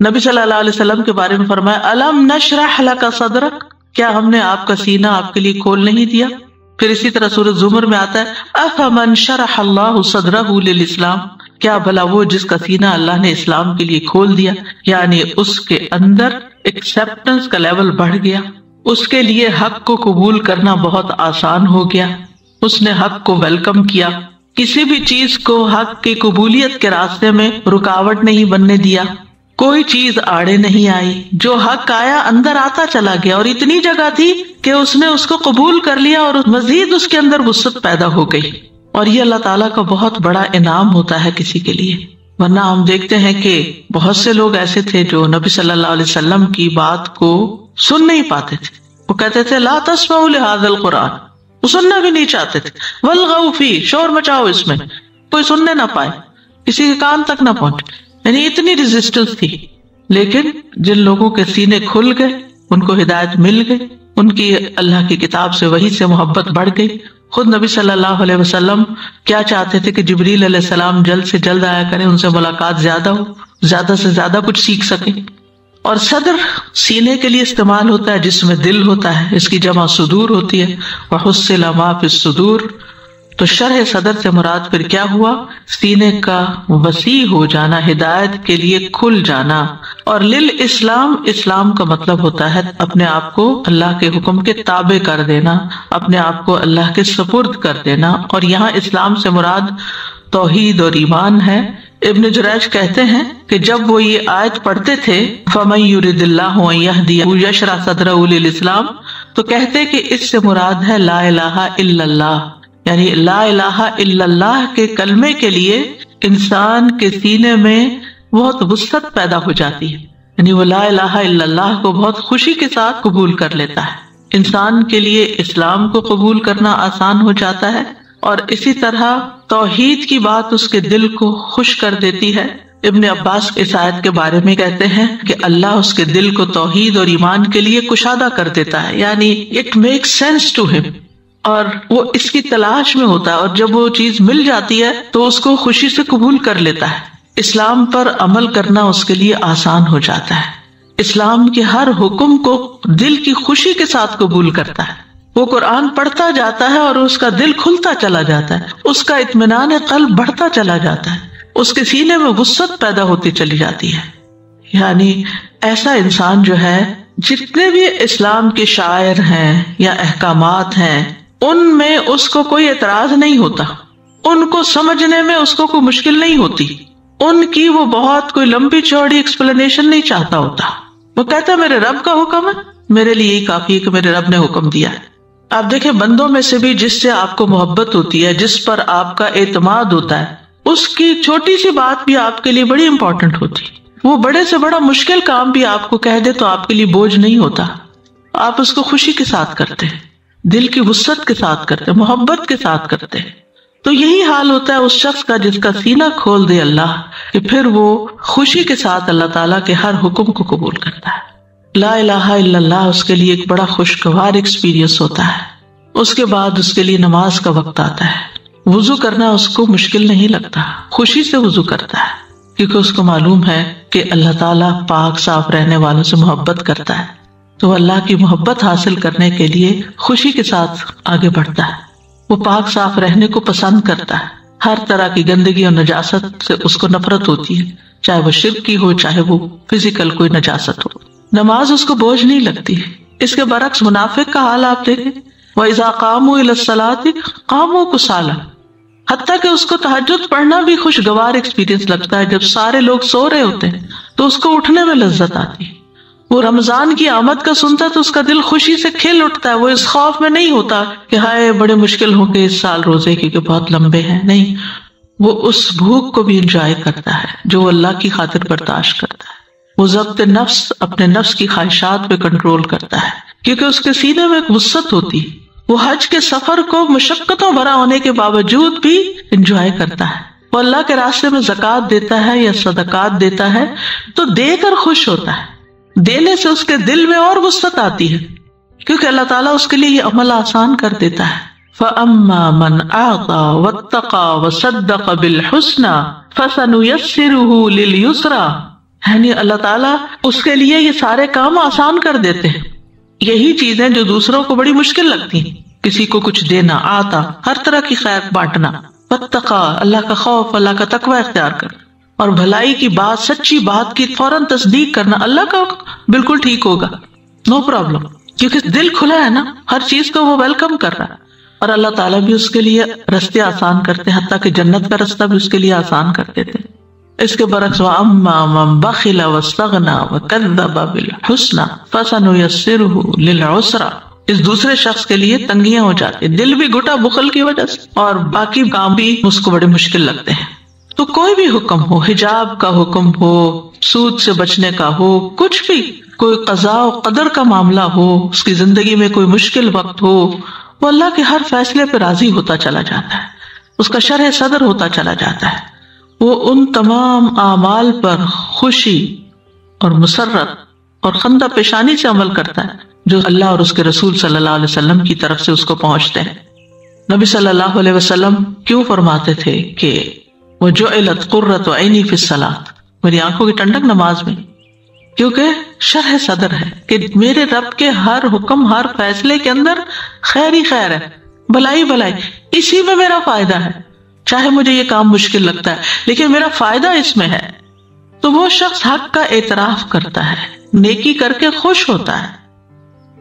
نبی صلی اللہ علیہ وسلم کے بارے میں فرمایا الم نشرح لک صدرک، کیا ہم نے آپ کا سینہ آپ کے لیے کھول نہیں دیا؟ پھر اسی طرح سورۃ زمر میں آتا ہے افمن شرح اللہ صدرہ للاسلام، کیا بھلا وہ جس کا سینہ اللہ نے اسلام کے لیے کھول دیا، یعنی اس کے اندر ایکسیپٹنس کا لیول بڑھ گیا، اس کے لیے حق کو قبول کرنا بہت آسان ہو گیا، اس نے حق کو ویلکم کیا، کسی بھی چیز کو حق کی قبولیت کے راستے میں رکاوٹ نہیں بننے دیا، کوئی چیز آڑے نہیں آئی، جو حق آیا اندر آتا چلا گیا، اور اتنی جگہ تھی کہ اس نے اس کو قبول کر لیا اور مزید اس کے اندر وسعت پیدا ہو گئی، اور یہ اللہ تعالیٰ کا بہت بڑا انعام ہوتا ہے کسی کے لیے۔ ورنہ ہم دیکھتے ہیں کہ بہت سے لوگ ایسے تھے جو نبی صلی اللہ علیہ وسلم کی بات کو سن نہیں پاتے تھے، وہ کہتے تھے لا تسمعوا لهذا القرآن، وہ سننا بھی نہیں چاہتے تھے، والغوا فیہ، شور مچاؤ اس میں، کوئی سننے نہ پائے، کسی کے کان تک نہ پہنچے، یعنی اتنی ریزسٹنس تھی۔ لیکن جن لوگوں کے سینے کھل گئے، ان کو ہدایت مل گئی، ان کی اللہ کی کتاب سے وحی سے محبت بڑھ گئی۔ خود نبی صلی اللہ علیہ وسلم کیا چاہتے تھے کہ جبریل علیہ السلام جلد سے جلد آیا کریں، ان سے ملاقات زیادہ ہو، زیادہ سے زیادہ کچھ سیکھ سکیں۔ اور صدر سینے کے لیے استعمال ہوتا ہے جس میں دل ہوتا ہے، اس کی جمع صدور ہوتی ہے، وحصل ما فی الصدور، تو شرح صدر سے مراد پھر کیا ہوا؟ سینے کا وسیع ہو جانا، ہدایت کے لیے کھل جانا۔ اور للاسلام، اسلام کا مطلب ہوتا ہے اپنے آپ کو اللہ کے حکم کے تابع کر دینا، اپنے آپ کو اللہ کے سپرد کر دینا، اور یہاں اسلام سے مراد توحید اور ایمان ہے۔ ابن جریج کہتے ہیں کہ جب وہ یہ آیت پڑھتے تھے فَمَن يُرِدِ اللَّهُ أَن يَهْدِيَهُ يَشْرَحْ صَدْرَهُ لِلْإِسْلَامِ، تو کہتے کہ اس سے مراد ہے لا الہ الا اللہ، یعنی لا الہ الا اللہ کے کلمے کے لیے انسان کے سینے میں بہت وسعت پیدا ہو جاتی ہے، یعنی وہ لا الہ الا اللہ کو بہت خوشی کے ساتھ قبول کر لیتا ہے۔ انسان کے لیے اسلام کو قبول کرنا آسان ہو جاتا ہے، اور اسی طرح توحید کی بات اس کے دل کو خوش کر دیتی ہے۔ ابن عباس اس آیت کے بارے میں کہتے ہیں کہ اللہ اس کے دل کو توحید اور ایمان کے لیے کشادہ کر دیتا ہے، یعنی اٹ میک سینس ٹو ہم، اور وہ اس کی تلاش میں ہوتا ہے، اور جب وہ چیز مل جاتی ہے تو اس کو خوشی سے قبول کر لیتا ہے۔ اسلام پر عمل کرنا اس کے لیے آسان ہو جاتا ہے، اسلام کے ہر حکم کو دل کی خوشی کے ساتھ قبول کرتا ہے، وہ قرآن پڑھتا جاتا ہے اور اس کا دل کھلتا چلا جاتا ہے، اس کا اطمینان قلب بڑھتا چلا جاتا ہے، اس کے سینے میں وسعت پیدا ہوتی چلی جاتی ہے۔ یعنی ایسا انسان جو ہے، جتنے بھی اسلام کے شاعر ہیں یا احکامات ہیں ان میں اس کو کوئی اعتراض نہیں ہوتا، ان کو سمجھنے میں اس کو کوئی مشکل نہیں ہوتی، ان کی وہ بہت کوئی لمبی چوڑی ایکسپلینیشن نہیں چاہتا ہوتا، وہ کہتا ہے میرے رب کا حکم ہے، میرے لیے یہی کافی ہے کہ میرے رب نے حکم دیا ہے۔ آپ دیکھیں بندوں میں سے بھی جس سے آپ کو محبت ہوتی ہے، جس پر آپ کا اعتماد ہوتا ہے، اس کی چھوٹی سی بات بھی آپ کے لیے بڑی امپورٹنٹ ہوتی، وہ بڑے سے بڑا مشکل کام بھی آپ کو کہہ دے تو آپ کے لیے بوجھ نہیں ہوتا، آپ اس کو خوشی کے ساتھ کرتے ہیں، دل کی وسعت کے ساتھ کرتے ہیں، محبت کے ساتھ کرتے ہیں۔ تو یہی حال ہوتا ہے اس شخص کا جس کا سینہ کھول دے اللہ، کہ پھر وہ خوشی کے ساتھ اللہ تعالیٰ کے ہر حکم کو قبول کرتا ہے۔ لا الہ الا اللہ اس کے لیے ایک بڑا خوشگوار ایکسپیرینس ہوتا ہے۔ اس کے بعد اس کے لیے نماز کا وقت آتا ہے، وضو کرنا اس کو مشکل نہیں لگتا، خوشی سے وضو کرتا ہے، کیونکہ اس کو معلوم ہے کہ اللہ تعالیٰ پاک صاف رہنے والوں سے محبت کرتا ہے، تو وہ اللہ کی محبت حاصل کرنے کے لیے خوشی کے ساتھ آگے بڑھتا ہے۔ وہ پاک صاف رہنے کو پسند کرتا ہے، ہر طرح کی گندگی اور نجاست سے اس کو نفرت ہوتی ہے، چاہے وہ شرک کی ہو، چاہے وہ فزیکل کوئی نجاست ہو۔ نماز اس کو بوجھ نہیں لگتی۔ اس کے برعکس منافق کا حال آپ دیکھیں، وَإِذَا قَامُوا إِلَى الصَّلَاةِ قَامُوا كُسَالَىٰ، حتیٰ کہ اس کو تہجد پڑھنا بھی خوشگوار ایکسپیرینس لگتا ہے۔ جب سارے لوگ سو رہے ہوتے ہیں تو اس کو اٹھنے میں لذت آتی ہے۔ وہ رمضان کی آمد کا سنتا تو اس کا دل خوشی سے کھل اٹھتا ہے، وہ اس خوف میں نہیں ہوتا کہ ہائے بڑے مشکل ہوں گے اس سال روزے کیونکہ بہت لمبے ہیں، نہیں، وہ اس بھوک کو بھی انجوائے کرتا ہے جو وہ اللہ کی خاطر برداشت کرتا ہے۔ وہ ضبط نفس، اپنے نفس کی خواہشات پہ کنٹرول کرتا ہے، کیونکہ اس کے سینے میں ایک وسعت ہوتی ہے۔ وہ حج کے سفر کو مشقتوں بھرا ہونے کے باوجود بھی انجوائے کرتا ہے۔ وہ اللہ کے راستے میں زکوٰۃ دیتا ہے یا صدقات دیتا ہے تو دے کر خوش ہوتا ہے، دینے سے اس کے دل میں اور وسعت آتی ہے، کیونکہ اللہ تعالیٰ اس کے لیے یہ عمل آسان کر دیتا ہے۔ فَأَمَّا مَنْ أَعْطَىٰ وَاتَّقَىٰ وَصَدَّقَ بِالْحُسْنَىٰ فَسَنُيَسِّرُهُ لِلْيُسْرَىٰ، یعنی اللہ تعالیٰ اس کے لیے یہ سارے کام آسان کر دیتے ہیں. یہی چیزیں جو دوسروں کو بڑی مشکل لگتی ہیں، کسی کو کچھ دینا، آتا، ہر طرح کی خیر بانٹنا، واتقا، اللہ کا خوف، اللہ کا تقوی اختیار کر، اور بھلائی کی بات، سچی بات کی فوراً تصدیق کرنا، اللہ کا بالکل ٹھیک ہوگا، نو پرابلم، کیونکہ دل کھلا ہے نا، ہر چیز کو وہ ویلکم کر رہا ہے. اور اللہ تعالیٰ بھی اس کے لیے رستے آسان کرتے ہیں، حتیٰ کہ جنت کا رستہ بھی اس کے لیے آسان کر دیتے ہیں. اس کے برعکس وَأَمَّا مَن بَخِلَ وَاسْتَغْنَىٰ وَكَذَّبَ بِالْحُسْنَىٰ فَسَنُيَسِّرُهُ لِلْعُسْرَىٰ. اس دوسرے شخص کے لیے تنگیاں ہو جاتی، دل بھی گھٹا بخل کی وجہ سے، اور باقی کام بھی اس کو بڑے مشکل لگتے ہیں. تو کوئی بھی حکم ہو، حجاب کا حکم ہو، سود سے بچنے کا ہو، کچھ بھی، کوئی قضاء و قدر کا معاملہ ہو، اس کی زندگی میں کوئی مشکل وقت ہو، وہ اللہ کے ہر فیصلے پہ راضی ہوتا چلا جاتا ہے، اس کا شرح صدر ہوتا چلا جاتا ہے. وہ ان تمام اعمال پر خوشی اور مسرت اور خندہ پیشانی سے عمل کرتا ہے جو اللہ اور اس کے رسول صلی اللہ علیہ وسلم کی طرف سے اس کو پہنچتے ہیں. نبی صلی اللہ علیہ وسلم کیوں فرماتے تھے کہ وَجُعِلَتْ قُرَّةُ عَيْنِي فِي الصَّلَاةِ، میری آنکھوں کی ٹھنڈک نماز میں، کیونکہ شرح صدر ہے کہ میرے رب کے ہر حکم، ہر فیصلے کے اندر خیر ہی خیر ہے، بھلائی بھلائی، اسی میں میرا فائدہ ہے. چاہے مجھے یہ کام مشکل لگتا ہے لیکن میرا فائدہ اس میں ہے. تو وہ شخص حق کا اعتراف کرتا ہے، نیکی کر کے خوش ہوتا ہے،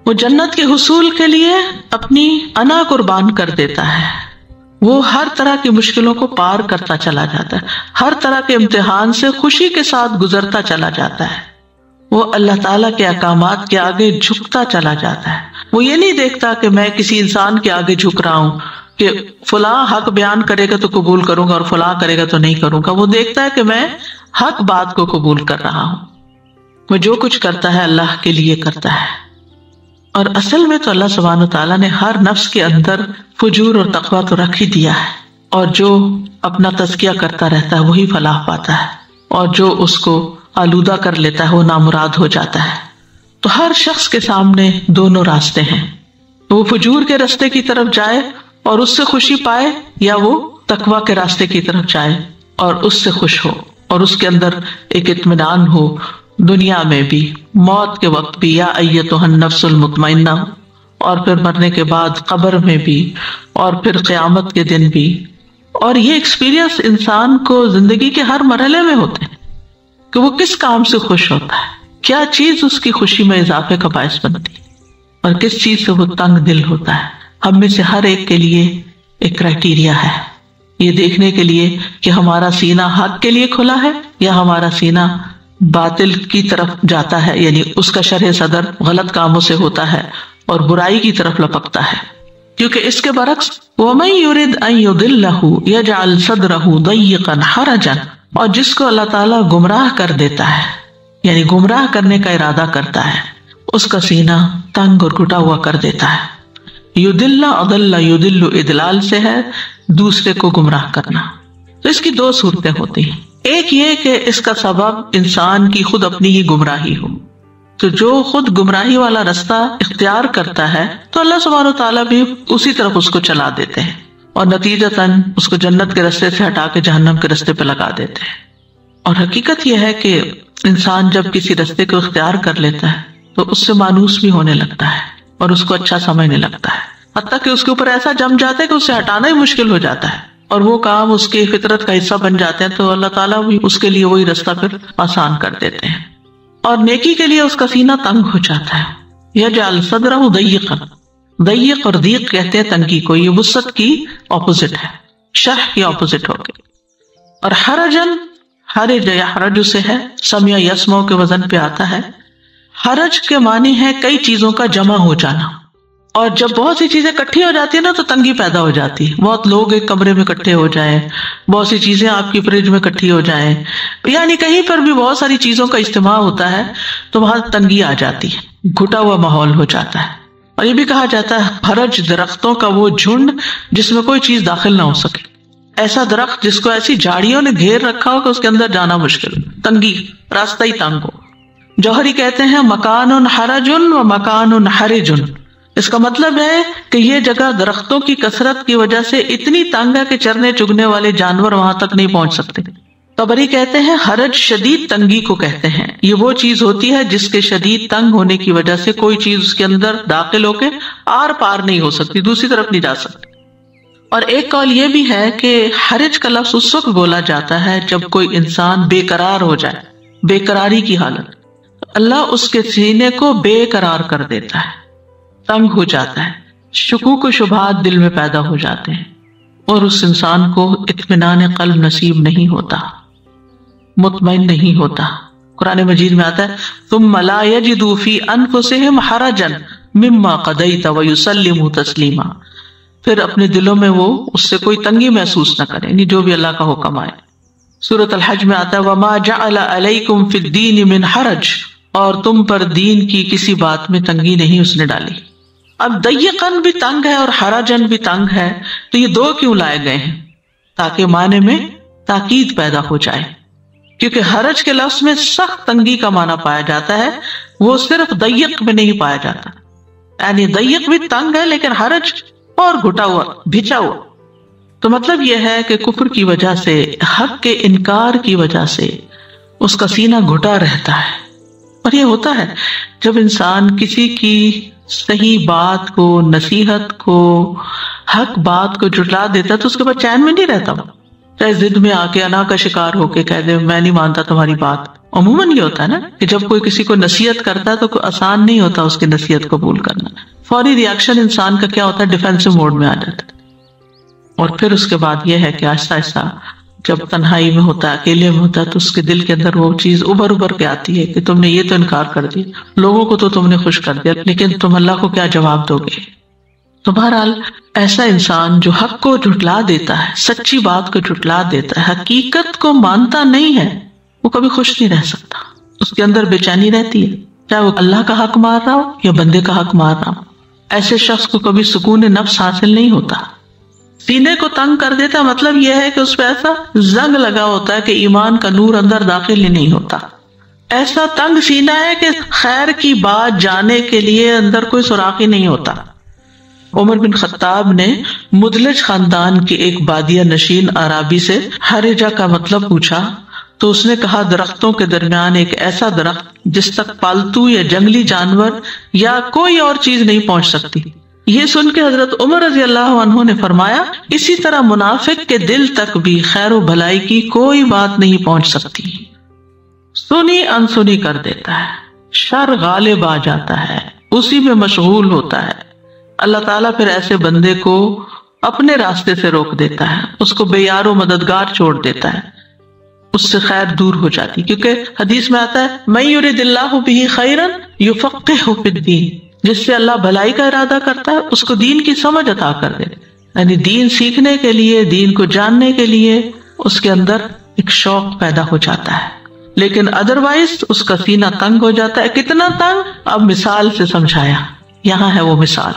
وہ جنت کے حصول کے لیے اپنی انا قربان کر دیتا ہے، وہ ہر طرح کی مشکلوں کو پار کرتا چلا جاتا ہے، ہر طرح کے امتحان سے خوشی کے ساتھ گزرتا چلا جاتا ہے، وہ اللہ تعالیٰ کے احکامات کے آگے جھکتا چلا جاتا ہے. وہ یہ نہیں دیکھتا کہ میں کسی انسان کے آگے جھک رہا ہوں کہ فلاں حق بیان کرے گا تو قبول کروں گا اور فلاں کرے گا تو نہیں کروں گا. وہ دیکھتا ہے کہ میں حق بات کو قبول کر رہا ہوں، وہ جو کچھ کرتا ہے اللہ کے لیے کرتا ہے. اور اصل میں تو اللہ سبحانہ تعالیٰ نے ہر نفس کے اندر فجور اور تقویٰ تو رکھ ہی دیا ہے، اور جو اپنا تزکیہ کرتا رہتا ہے وہی فلاح پاتا ہے، اور جو اس کو آلودہ کر لیتا ہے وہ نامراد ہو جاتا ہے. تو ہر شخص کے سامنے دونوں راستے ہیں، وہ فجور کے راستے کی طرف جائے اور اس سے خوشی پائے، یا وہ تقویٰ کے راستے کی طرف جائے اور اس سے خوش ہو اور اس کے اندر ایک اطمینان ہو، دنیا میں بھی، موت کے وقت بھی، یا ایتھا النفس المطمئنہ، اور پھر مرنے کے بعد قبر میں بھی، اور پھر قیامت کے دن بھی. اور یہ ایکسپیرینس انسان کو زندگی کے ہر مرحلے میں ہوتے ہیں کہ وہ کس کام سے خوش ہوتا ہے، کیا چیز اس کی خوشی میں اضافے کا باعث بنتی ہے، اور کس چیز سے وہ تنگ دل ہوتا ہے. ہم میں سے ہر ایک کے لیے ایک کرائٹیریا ہے یہ دیکھنے کے لیے کہ ہمارا سینہ حق کے لیے کھلا ہے یا ہمارا سینہ باطل کی طرف جاتا ہے، یعنی اس کا شرح صدر غلط کاموں سے ہوتا ہے اور برائی کی طرف لپکتا ہے. کیونکہ اس کے برعکس وَمَن يُرِدْ أَن يُضِلَّهُ يَجْعَلْ صَدْرَهُ ضَيِّقًا حَرَجًا، اور جس کو اللہ تعالیٰ گمراہ کر دیتا ہے، یعنی گمراہ کرنے کا ارادہ کرتا ہے، اس کا سینہ تنگ اور گھٹا ہوا کر دیتا ہے. یدل اضل یدل ادلال سے ہے دوسرے کو گمراہ کرنا. تو اس کی دو صورتیں ہوتی ہیں، ایک یہ کہ اس کا سبب انسان کی خود اپنی ہی گمراہی ہو، تو جو خود گمراہی والا رستہ اختیار کرتا ہے تو اللہ سبحانہ وتعالیٰ بھی اسی طرف اس کو چلا دیتے ہیں، اور نتیجتاً اس کو جنت کے رستے سے ہٹا کے جہنم کے رستے پہ لگا دیتے ہیں. اور حقیقت یہ ہے کہ انسان جب کسی رستے کو اختیار کر لیتا ہے تو اس سے مانوس بھی ہونے لگتا ہے اور اس کو اچھا سمجھنے لگتا ہے، حتیٰ کہ اس کے اوپر ایسا جم جاتا ہے کہ اسے ہٹانا ہی مشکل ہو جاتا ہے، اور وہ کام اس کی فطرت کا حصہ بن جاتے ہیں. تو اللہ تعالیٰ بھی اس کے لیے وہی رستہ پھر آسان کر دیتے ہیں، اور نیکی کے لیے اس کا سینہ تنگ ہو جاتا ہے. یجعل صدرہ ضیقا، ضیق اور ضیق کہتے ہیں تنگی کو، یہ وسعت کی اپوزٹ ہے، شرح کی اپوزٹ ہو گئی. اور حرجن، حرج یا حرج سے ہے، سمع یسمع کے وزن پہ آتا ہے. حرج کے معنی ہے کئی چیزوں کا جمع ہو جانا، اور جب بہت سی چیزیں اکٹھی ہو جاتی ہیں نا تو تنگی پیدا ہو جاتی ہے. بہت لوگ ایک کمرے میں اکٹھے ہو جائیں، بہت سی چیزیں آپ کی فریج میں اکٹھی ہو جائیں، یعنی کہیں پر بھی بہت ساری چیزوں کا اجتماع ہوتا ہے تو وہاں تنگی آ جاتی ہے، گھٹا ہوا ماحول ہو جاتا ہے. اور یہ بھی کہا جاتا ہے حرج درختوں کا وہ جھنڈ جس میں کوئی چیز داخل نہ ہو سکے، ایسا درخت جس کو ایسی جھاڑیوں نے گھیر رکھا ہو کہ اس کے اندر جانا مشکل، تنگی، راستہ ہی تنگ ہو. جوہری کہتے ہیں مکان حرج و مکان حرج، اس کا مطلب ہے کہ یہ جگہ درختوں کی کثرت کی وجہ سے اتنی تنگ ہے کہ چرنے چگنے والے جانور وہاں تک نہیں پہنچ سکتے، طبری کہتے ہیں حرج شدید تنگی کو کہتے ہیں، یہ وہ چیز ہوتی ہے جس کے شدید تنگ ہونے کی وجہ سے کوئی چیز اس کے اندر داخل ہو کے آر پار نہیں ہو سکتی، دوسری طرف نہیں جا سکتی۔ اور ایک قول یہ بھی ہے کہ حرج کا لفظ اس وقت بولا جاتا ہے جب کوئی انسان بے قرار ہو جائے، بے قراری کی حالت، اللہ اس کے سینے کو بے قرار کر دیتا ہے، تنگ ہو جاتا ہے، شکوک و شبہات دل میں پیدا ہو جاتے ہیں اور اس انسان کو اطمینان قلب نصیب نہیں ہوتا، مطمئن نہیں ہوتا۔ قرآن مجید میں آتا ہے ثم لا یجدوا فی انفسہم حرجا مما قضیت ویسلموا تسلیما، پھر اپنے دلوں میں وہ اس سے کوئی تنگی محسوس نہ کریں، یعنی جو بھی اللہ کا حکم آئے۔ سورۃ الحج میں آتا ہے وما جعل علیکم فی الدین من حرج، اور تم پر دین کی کسی بات میں تنگی نہیں اس نے ڈالی۔ اب ضیقاً بھی تنگ ہے اور حرجن بھی تنگ ہے، تو یہ دو کیوں لائے گئے ہیں؟ تاکہ معنی میں تاکید پیدا ہو جائے، کیونکہ حرج کے لفظ میں سخت تنگی کا معنی پایا جاتا ہے، وہ صرف ضیق میں نہیں پایا جاتا، یعنی ضیق بھی تنگ ہے لیکن حرج اور گھٹا ہوا، بھچا ہوا۔ تو مطلب یہ ہے کہ کفر کی وجہ سے، حق کے انکار کی وجہ سے اس کا سینہ گھٹا رہتا ہے، اور یہ ہوتا ہے جب انسان کسی کی صحیح بات کو، نصیحت کو، حق بات کو جھٹلا دیتا تو اس کے بعد چین میں نہیں رہتا، چاہے ضد میں آ کے انا کا شکار ہو کے کہہ دے میں نہیں مانتا تمہاری بات۔ عموماً یہ ہوتا ہے نا کہ جب کوئی کسی کو نصیحت کرتا ہے تو کوئی آسان نہیں ہوتا اس کی نصیحت قبول کرنا، فوری ریاکشن انسان کا کیا ہوتا ہے، ڈیفینسو موڈ میں آ جاتا ہے۔ اور پھر اس کے بعد یہ ہے کہ آہستہ آہستہ جب تنہائی میں ہوتا ہے، اکیلے میں ہوتا ہے، تو اس کے دل کے اندر وہ چیز ابھر کے آتی ہے کہ تم نے یہ تو انکار کر دیا، لوگوں کو تو تم نے خوش کر دیا، لیکن تم اللہ کو کیا جواب دو گے؟ تو بہرحال ایسا انسان جو حق کو جھٹلا دیتا ہے، سچی بات کو جھٹلا دیتا ہے، حقیقت کو مانتا نہیں ہے، وہ کبھی خوش نہیں رہ سکتا، اس کے اندر بے چینی رہتی ہے، چاہے وہ اللہ کا حق مار رہا ہو یا بندے کا حق مار رہا ہو۔ ایسے شخص کو کبھی سکون نفس حاصل نہیں ہوتا، سینے کو تنگ کر دیتا ہے، مطلب یہ ہے کہ اس پہ ایسا زنگ لگا ہوتا ہے کہ ایمان کا نور اندر داخل ہی نہیں ہوتا، ایسا تنگ سینہ ہے کہ خیر کی بات جانے کے لیے اندر کوئی سراغ ہی نہیں ہوتا۔ عمر بن خطاب نے مدلج خاندان کے ایک بادیہ نشین عرابی سے حرجہ کا مطلب پوچھا تو اس نے کہا درختوں کے درمیان ایک ایسا درخت جس تک پالتو یا جنگلی جانور یا کوئی اور چیز نہیں پہنچ سکتی۔ یہ سن کے حضرت عمر رضی اللہ عنہ نے فرمایا اسی طرح منافق کے دل تک بھی خیر و بھلائی کی کوئی بات نہیں پہنچ سکتی، سنی انسنی کر دیتا ہے، شر غالب آ جاتا ہے، اسی میں مشغول ہوتا ہے۔ اللہ تعالیٰ پھر ایسے بندے کو اپنے راستے سے روک دیتا ہے، اس کو بے یار و مددگار چھوڑ دیتا ہے، اس سے خیر دور ہو جاتی، کیونکہ حدیث میں آتا ہے من یرد اللہ بہ خیرا یفقہہ فی الدین، جس سے اللہ بھلائی کا ارادہ کرتا ہے اس کو دین کی سمجھ عطا کر دے، یعنی دین سیکھنے کے لیے، دین کو جاننے کے لیے اس کے اندر ایک شوق پیدا ہو جاتا ہے۔ لیکن ادروائز اس کا سینہ تنگ ہو جاتا ہے۔ کتنا تنگ؟ اب مثال سے سمجھایا، یہاں ہے وہ مثال،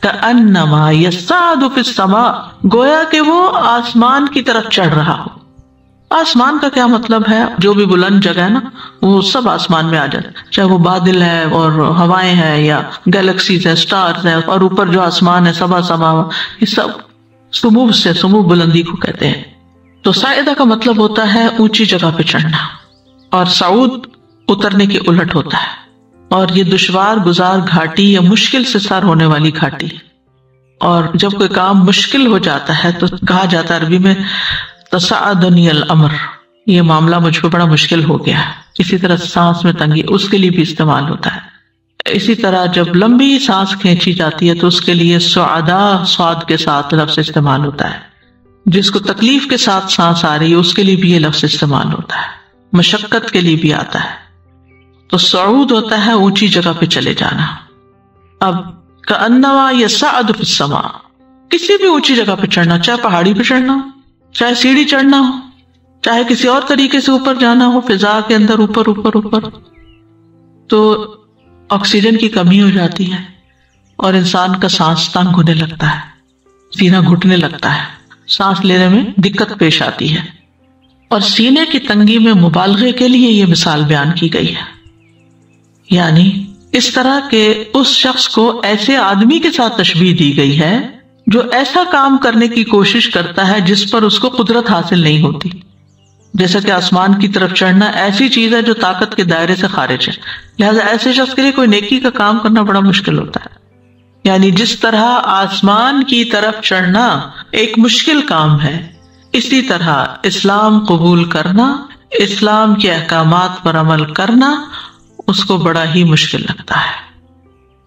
کأنما یصعد فی السماء، گویا کہ وہ آسمان کی طرف چڑھ رہا ہو۔ آسمان کا کیا مطلب ہے؟ جو بھی بلند جگہ ہے نا وہ سب آسمان میں آ جاتا ہے، چاہے وہ بادل ہے اور ہوائیں ہیں یا گیلیکسیز ہیں، سٹارز ہیں، اور اوپر جو آسمان ہے سبا سماوا، یہ سب سمو سے، سمو بلندی کو کہتے ہیں۔ تو صاعدہ کا مطلب ہوتا ہے اونچی جگہ پہ چڑھنا، اور صعود اترنے کے الٹ ہوتا ہے، اور یہ دشوار گزار گھاٹی یا مشکل سے سر ہونے والی گھاٹی۔ اور جب کوئی کام مشکل ہو جاتا ہے تو کہا جاتا ہے عربی میں تصعدنی الامر، یہ معاملہ مجھ پہ بڑا مشکل ہو گیا ہے۔ اسی طرح سانس میں تنگی، اس کے لیے بھی استعمال ہوتا ہے۔ اسی طرح جب لمبی سانس کھینچی جاتی ہے تو اس کے لیے سعدا، صاد کے ساتھ لفظ استعمال ہوتا ہے۔ جس کو تکلیف کے ساتھ سانس آ رہی ہے اس کے لیے بھی یہ لفظ استعمال ہوتا ہے، مشقت کے لیے بھی آتا ہے۔ تو صعود ہوتا ہے اونچی جگہ پہ چلے جانا۔ اب کأنما یصعد فی السماء، کسی بھی اونچی جگہ پہ چڑھنا، چاہے پہاڑی پہ چڑھنا ہو، چاہے سیڑھی چڑھنا ہو، چاہے کسی اور طریقے سے اوپر جانا ہو، فضا کے اندر اوپر اوپر اوپر، تو آکسیجن کی کمی ہو جاتی ہے اور انسان کا سانس تنگ ہونے لگتا ہے، سینہ گھٹنے لگتا ہے، سانس لینے میں دقت پیش آتی ہے۔ اور سینے کی تنگی میں مبالغے کے لیے یہ مثال بیان کی گئی ہے، یعنی اس طرح کہ اس شخص کو ایسے آدمی کے ساتھ تشبیہ دی گئی ہے جو ایسا کام کرنے کی کوشش کرتا ہے جس پر اس کو قدرت حاصل نہیں ہوتی، جیسا کہ آسمان کی طرف چڑھنا ایسی چیز ہے جو طاقت کے دائرے سے خارج ہے، لہذا ایسے شخص کے لیے کوئی نیکی کا کام کرنا بڑا مشکل ہوتا ہے۔ یعنی جس طرح آسمان کی طرف چڑھنا ایک مشکل کام ہے، اسی طرح اسلام قبول کرنا، اسلام کے احکامات پر عمل کرنا اس کو بڑا ہی مشکل لگتا ہے،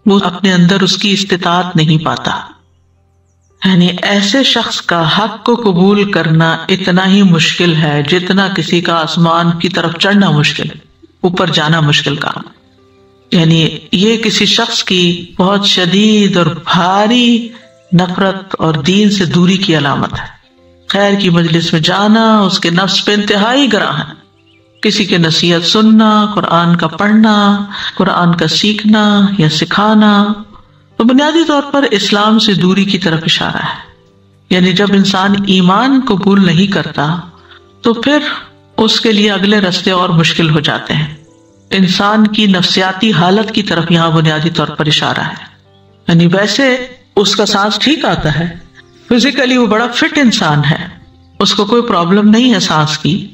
وہ اپنے اندر اس کی استطاعت نہیں پاتا۔ یعنی ایسے شخص کا حق کو قبول کرنا اتنا ہی مشکل ہے جتنا کسی کا آسمان کی طرف چڑھنا مشکل ہے، اوپر جانا مشکل کام۔ یعنی یہ کسی شخص کی بہت شدید اور بھاری نفرت اور دین سے دوری کی علامت ہے۔ خیر کی مجلس میں جانا اس کے نفس پہ انتہائی گراں ہے، کسی کی نصیحت سننا، قرآن کا پڑھنا، قرآن کا سیکھنا یا سکھانا تو بنیادی طور پر اسلام سے دوری کی طرف اشارہ ہے۔ یعنی جب انسان ایمان قبول نہیں کرتا تو پھر اس کے لیے اگلے راستے اور مشکل ہو جاتے ہیں۔ انسان کی نفسیاتی حالت کی طرف یہاں بنیادی طور پر اشارہ ہے۔ یعنی ویسے اس کا سانس ٹھیک آتا ہے، فزیکلی وہ بڑا فٹ انسان ہے، اس کو کوئی پرابلم نہیں ہے سانس کی،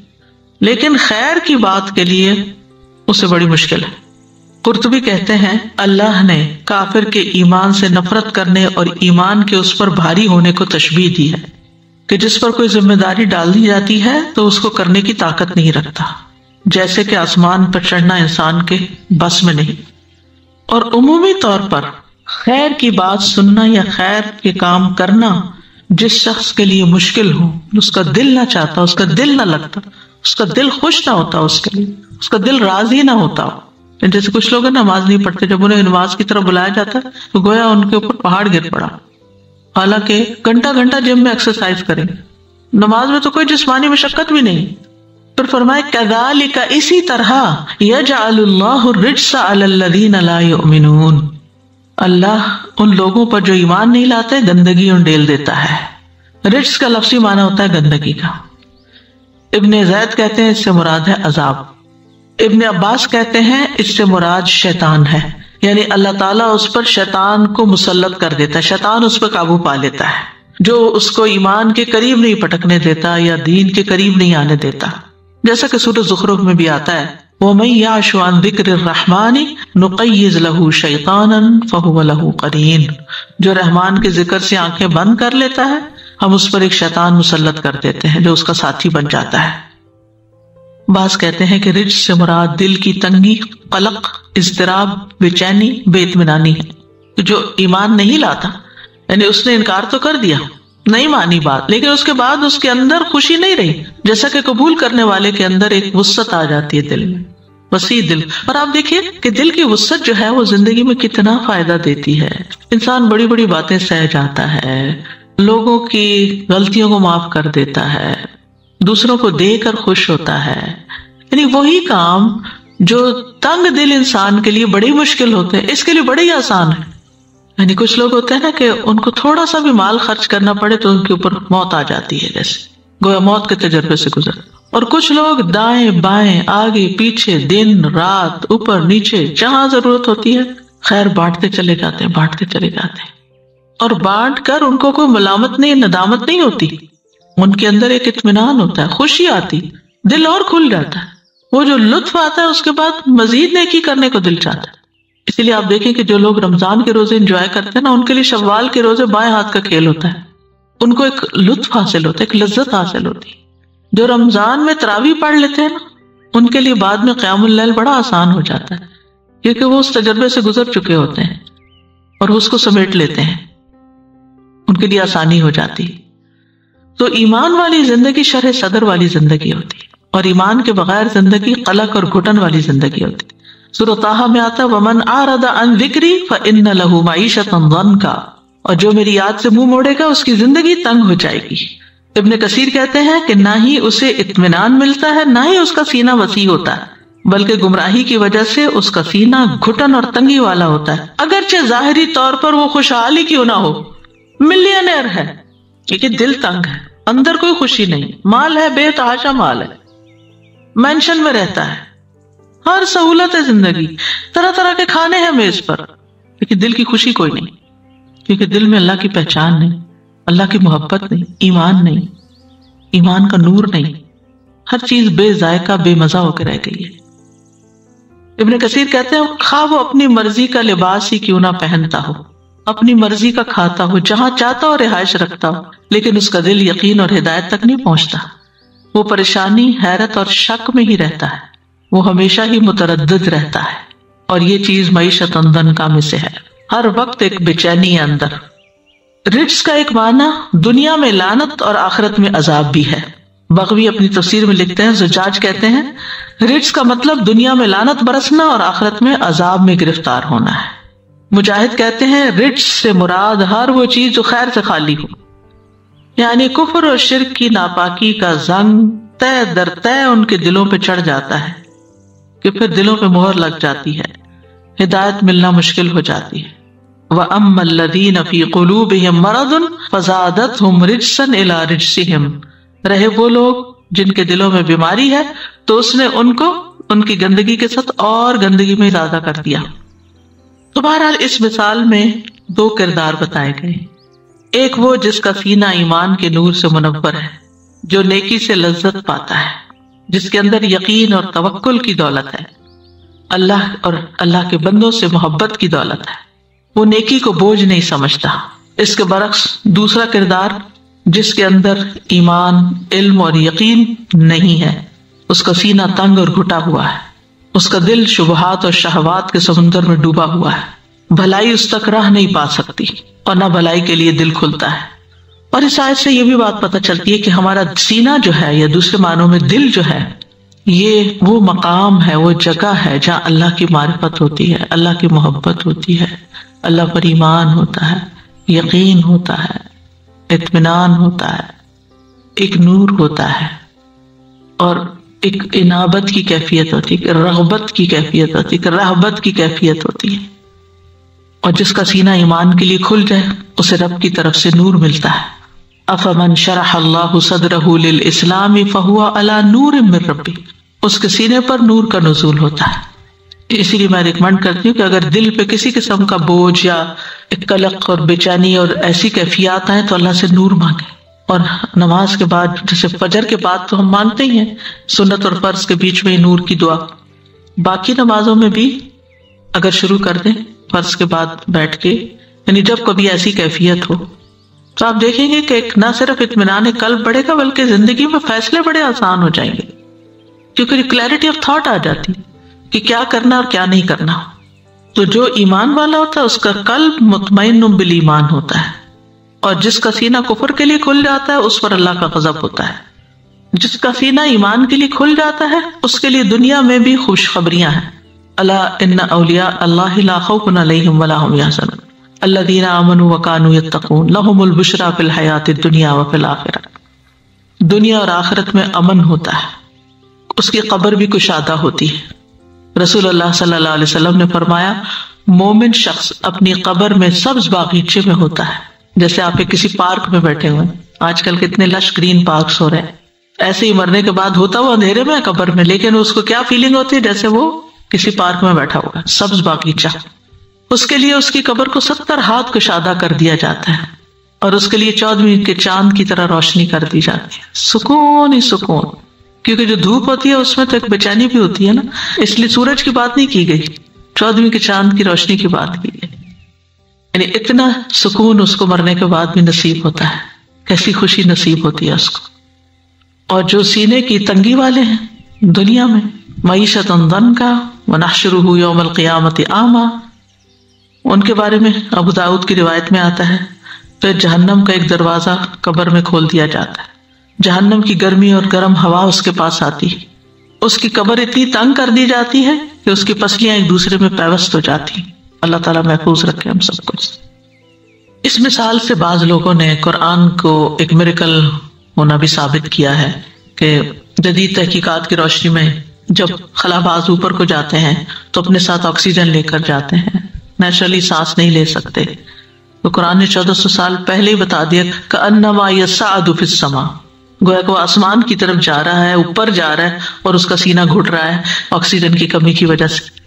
لیکن خیر کی بات کے لیے اسے بڑی مشکل ہے۔ قرطبی کہتے ہیں اللہ نے کافر کے ایمان سے نفرت کرنے اور ایمان کے اس پر بھاری ہونے کو تشبیہ دی ہے کہ جس پر کوئی ذمہ داری ڈال دی جاتی ہے تو اس کو کرنے کی طاقت نہیں رکھتا، جیسے کہ آسمان پر چڑھنا انسان کے بس میں نہیں۔ اور عمومی طور پر خیر کی بات سننا یا خیر کے کام کرنا جس شخص کے لیے مشکل ہو، اس کا دل نہ چاہتا، اس کا دل نہ لگتا، اس کا دل خوش نہ ہوتا، اس کے لیے اس کا دل راضی نہ ہوتا ہو۔ جیسے کچھ لوگ نماز نہیں پڑھتے، جب انہیں نماز کی طرف بلایا جاتا ہے تو گویا ان کے اوپر پہاڑ گر پڑا، حالانکہ گھنٹہ گھنٹہ جم میں ایکسرسائز کریں، نماز میں تو کوئی جسمانی مشقت بھی نہیں۔ پھر فرمائے کذالک، اسی طرح یجعل اللہ الرجس علی الذین لا یؤمنون، اللہ ان لوگوں پر جو ایمان نہیں لاتے گندگی انڈیل دیتا ہے۔ رجس کا لفظی معنی ہوتا ہے گندگی کا۔ ابن زید کہتے ہیں اس سے مراد ہے عذاب۔ ابن عباس کہتے ہیں اس سے مراد شیطان ہے، یعنی اللہ تعالیٰ اس پر شیطان کو مسلط کر دیتا ہے، شیطان اس پر قابو پا لیتا ہے، جو اس کو ایمان کے قریب نہیں پٹکنے دیتا یا دین کے قریب نہیں آنے دیتا، جیسا کہ سورۃ زخرف میں بھی آتا ہے وَمَن يَعْشُ عَن ذِكْرِ الرَّحْمَنِ نُقَيِّضْ لَهُ شَيْطَانًا فَهُوَ لَهُ قَرِينٌ، جو رحمان کے ذکر سے آنکھیں بند کر لیتا ہے ہم اس پر ایک شیطان مسلط کر دیتے ہیں جو اس کا ساتھی بن جاتا ہے۔ بعض کہتے ہیں کہ رجس سے مراد دل کی تنگی، قلق، اضطراب، بے چینی، بے اطمینانی ہے۔ جو ایمان نہیں لاتا، یعنی اس نے انکار تو کر دیا، نہیں مانی بات، لیکن اس کے بعد اس کے اندر خوشی نہیں رہی، جیسا کہ قبول کرنے والے کے اندر ایک وسعت آ جاتی ہے دل میں، وسیع دل۔ اور آپ دیکھیے کہ دل کی وسعت جو ہے وہ زندگی میں کتنا فائدہ دیتی ہے۔ انسان بڑی بڑی باتیں سہ جاتا ہے، لوگوں کی غلطیوں کو معاف کر دیتا ہے، دوسروں کو دے کر خوش ہوتا ہے۔ یعنی وہی کام جو تنگ دل انسان کے لیے بڑی مشکل ہوتے ہیں اس کے لیے بڑے ہی آسان ہے۔ یعنی کچھ لوگ ہوتے ہیں نا کہ ان کو تھوڑا سا بھی مال خرچ کرنا پڑے تو ان کے اوپر موت آ جاتی ہے، جیسے گویا موت کے تجربے سے گزر۔ اور کچھ لوگ دائیں بائیں، آگے پیچھے، دن رات، اوپر نیچے، جہاں ضرورت ہوتی ہے خیر بانٹتے چلے جاتے ہیں، بانٹتے چلے جاتے ہیں، اور بانٹ کر ان کو کوئی ملامت نہیں، ندامت نہیں ہوتی، ان کے اندر ایک اطمینان ہوتا ہے، خوشی آتی، دل اور کھل جاتا ہے، وہ جو لطف آتا ہے اس کے بعد مزید نیکی کرنے کو دل چاہتا ہے۔ اسی لیے آپ دیکھیں کہ جو لوگ رمضان کے روزے انجوائے کرتے ہیں نا، ان کے لیے شوال کے روزے بائیں ہاتھ کا کھیل ہوتا ہے، ان کو ایک لطف حاصل ہوتا ہے، ایک لذت حاصل ہوتی ہے۔ جو رمضان میں تراویح پڑھ لیتے ہیں نا، ان کے لیے بعد میں قیام اللیل بڑا آسان ہو جاتا ہے، کیونکہ وہ اس تجربے سے گزر چکے ہوتے ہیں اور وہ اس کو سمیٹ لیتے ہیں، ان کے لیے آسانی ہو جاتی۔ تو ایمان والی زندگی شرح صدر والی زندگی ہوتی ہے، اور ایمان کے بغیر زندگی قلق اور گھٹن والی زندگی ہوتی ہے۔ سورۃ طٰہٰ میں آتا ہے وَمَنْ أَعْرَضَ عَنْ ذِكْرِي فَإِنَّ لَهُ مَعِيشَةً ضَنْكًا، اور جو میری یاد سے منہ موڑے گا اس کی زندگی تنگ ہو جائے گی۔ ابن کثیر کہتے ہیں کہ نہ ہی اسے اطمینان ملتا ہے، نہ ہی اس کا سینہ وسیع ہوتا ہے، بلکہ گمراہی کی وجہ سے اس کا سینہ گھٹن اور تنگی والا ہوتا ہے، اگرچہ ظاہری طور پر وہ خوشحال ہی کیوں نہ ہو، ملینئر ہے، لیکن دل تنگ ہے، اندر کوئی خوشی نہیں، مال ہے، بے تحاشا مال ہے، مینشن میں رہتا ہے، ہر سہولت ہے زندگی، طرح طرح کے کھانے ہیں میز پر، لیکن دل کی خوشی کوئی نہیں، کیونکہ دل میں اللہ کی پہچان نہیں، اللہ کی محبت نہیں، ایمان نہیں، ایمان کا نور نہیں۔ ہر چیز بے ذائقہ بے مزہ ہو کے رہ گئی ہے۔ ابن کثیر کہتے ہیں خواہ وہ اپنی مرضی کا لباس ہی کیوں نہ پہنتا ہو، اپنی مرضی کا کھاتا ہو، جہاں چاہتا ہو رہائش رکھتا ہو، لیکن اس کا دل یقین اور ہدایت تک نہیں پہنچتا، وہ پریشانی، حیرت اور شک میں ہی رہتا ہے، وہ ہمیشہ ہی متردد رہتا ہے، اور یہ چیز معیشت ضنکا میں سے ہے، ہر وقت ایک بے چینی ہے اندر۔ رجس کا ایک معنی دنیا میں لعنت اور آخرت میں عذاب بھی ہے۔ بغوی اپنی تفسیر میں لکھتے ہیں، زجاج کہتے ہیں رجس کا مطلب دنیا میں لعنت برسنا اور آخرت میں عذاب میں گرفتار ہونا ہے۔ مجاہد کہتے ہیں رجس سے مراد ہر وہ چیز جو خیر سے خالی ہو، یعنی کفر اور شرک کی ناپاکی کا زنگ طے در طے ان کے دلوں پہ چڑھ جاتا ہے کہ پھر دلوں پہ مہر لگ جاتی ہے، ہدایت ملنا مشکل ہو جاتی ہے۔ وَأَمَّا الَّذِينَ فِي قُلُوبِهِم مَّرَضٌ فَزَادَتْهُمْ رِجْسًا إِلَىٰ رِجْسِهِمْ، رہے وہ لوگ جن کے دلوں میں بیماری ہے تو اس نے ان کو ان کی گندگی کے ساتھ اور گندگی میں اضافہ کر دیا۔ تو بہرحال اس مثال میں دو کردار بتائے گئے، ایک وہ جس کا سینہ ایمان کے نور سے منور ہے، جو نیکی سے لذت پاتا ہے، جس کے اندر یقین اور توکل کی دولت ہے، اللہ اور اللہ کے بندوں سے محبت کی دولت ہے، وہ نیکی کو بوجھ نہیں سمجھتا۔ اس کے برعکس دوسرا کردار جس کے اندر ایمان، علم اور یقین نہیں ہے، اس کا سینہ تنگ اور گھٹا ہوا ہے، اس کا دل شبہات اور شہوات کے سمندر میں ڈوبا ہوا ہے، بھلائی اس تک راہ نہیں پا سکتی اور نہ بھلائی کے لیے دل کھلتا ہے۔ اور اس آیت سے یہ بھی بات پتہ چلتی ہے کہ ہمارا سینہ جو ہے، یا دوسرے معنوں میں دل جو ہے، یہ وہ مقام ہے، وہ جگہ ہے جہاں اللہ کی معرفت ہوتی ہے، اللہ کی محبت ہوتی ہے، اللہ پر ایمان ہوتا ہے، یقین ہوتا ہے، اطمینان ہوتا ہے، ایک نور ہوتا ہے، اور ایک انابت کی کیفیت ہوتی ہے، رغبت کی کیفیت ہوتی ہے، رہبت کی کیفیت ہوتی ہے۔ اور جس کا سینہ ایمان کے لیے کھل جائے اسے رب کی طرف سے نور ملتا ہے۔ افمن شرح اللہ صدرہ للاسلام فہو علی نور من ربہ، اس کے سینے پر نور کا نزول ہوتا ہے۔ اسی لیے میں ریکمینڈ کرتی ہوں کہ اگر دل پہ کسی قسم کا بوجھ یا ایک قلق اور بے چینی اور ایسی کیفیات آئیں تو اللہ سے نور مانگیں، اور نماز کے بعد، جیسے فجر کے بعد تو ہم مانگتے ہی ہیں، سنت اور فرض کے بیچ میں نور کی دعا، باقی نمازوں میں بھی اگر شروع کر دیں فرض کے بعد بیٹھ کے، یعنی جب کبھی ایسی کیفیت ہو تو آپ دیکھیں گے کہ ایک نہ صرف اطمینان قلب بڑھے گا بلکہ زندگی میں فیصلے بڑے آسان ہو جائیں گے، کیونکہ کلیئرٹی آف تھاٹ آ جاتی کہ کیا کرنا اور کیا نہیں کرنا۔ تو جو ایمان والا ہوتا ہے اس کا قلب مطمئن بالایمان ہوتا ہے، اور جس کا سینہ کفر کے لیے کھل جاتا ہے اس پر اللہ کا غضب ہوتا ہے۔ جس کا سینہ ایمان کے لیے کھل جاتا ہے اس کے لیے دنیا میں بھی خوشخبریاں ہیں۔ الا ان اولیاء اللہ لا خوف علیہم ولا هم يحزنون الذین آمنوا وکانوا یتقون لهم البشری فی الحیاۃ الدنیا وفی الآخرہ، دنیا اور آخرت میں امن ہوتا ہے، اس کی قبر بھی کشادہ ہوتی ہے۔ رسول اللہ صلی اللہ علیہ وسلم نے فرمایا مومن شخص اپنی قبر میں سبز باغیچے میں ہوتا ہے، جیسے آپ کسی پارک میں بیٹھے ہوئے ہیں، آج کل کتنے لش گرین پارکس ہو رہے ہیں، ایسے ہی مرنے کے بعد ہوتا وہ اندھیرے میں قبر میں، لیکن اس کو کیا فیلنگ ہوتی ہے جیسے وہ کسی پارک میں بیٹھا ہوگا، سبز باغیچہ۔ اس کے لیے اس کی قبر کو 70 ہاتھ کشادہ کر دیا جاتا ہے، اور اس کے لیے 14ویں کے چاند کی طرح روشنی کر دی جاتی ہے، سکون ہی سکون، کیونکہ جو دھوپ ہوتی ہے اس میں تو ایک بے چینی بھی ہوتی ہے نا، اس لیے سورج کی بات نہیں کی گئی، 14ویں کے چاند کی روشنی کی بات کی گئی، یعنی اتنا سکون اس کو مرنے کے بعد بھی نصیب ہوتا ہے، کیسی خوشی نصیب ہوتی ہے اس کو۔ اور جو سینے کی تنگی والے ہیں دنیا میں، معیشت ضنکا ونحشرہ یوم القیامت اعمی، ان کے بارے میں ابو داؤد کی روایت میں آتا ہے پھر جہنم کا ایک دروازہ قبر میں کھول دیا جاتا ہے، جہنم کی گرمی اور گرم ہوا اس کے پاس آتی، اس کی قبر اتنی تنگ کر دی جاتی ہے کہ اس کی پسلیاں ایک دوسرے میں پیوست ہو جاتی۔ اللہ تعالیٰ محفوظ رکھے ہم سب کو۔ اس مثال سے بعض لوگوں نے قرآن کو ایک میریکل ہونا بھی ثابت کیا ہے کہ جدید تحقیقات کی روشنی میں جب خلا باز اوپر کو جاتے ہیں تو اپنے ساتھ آکسیجن لے کر جاتے ہیں، نیچرلی سانس نہیں لے سکتے، تو قرآن نے 1400 سال پہلے ہی بتا دیا کأنما یصعد فی السماء، گویا کہ وہ آسمان کی طرف جا رہا ہے، اوپر جا رہا ہے، اور اس کا سینہ گھٹ رہا ہے آکسیجن کی کمی کی وجہ سے۔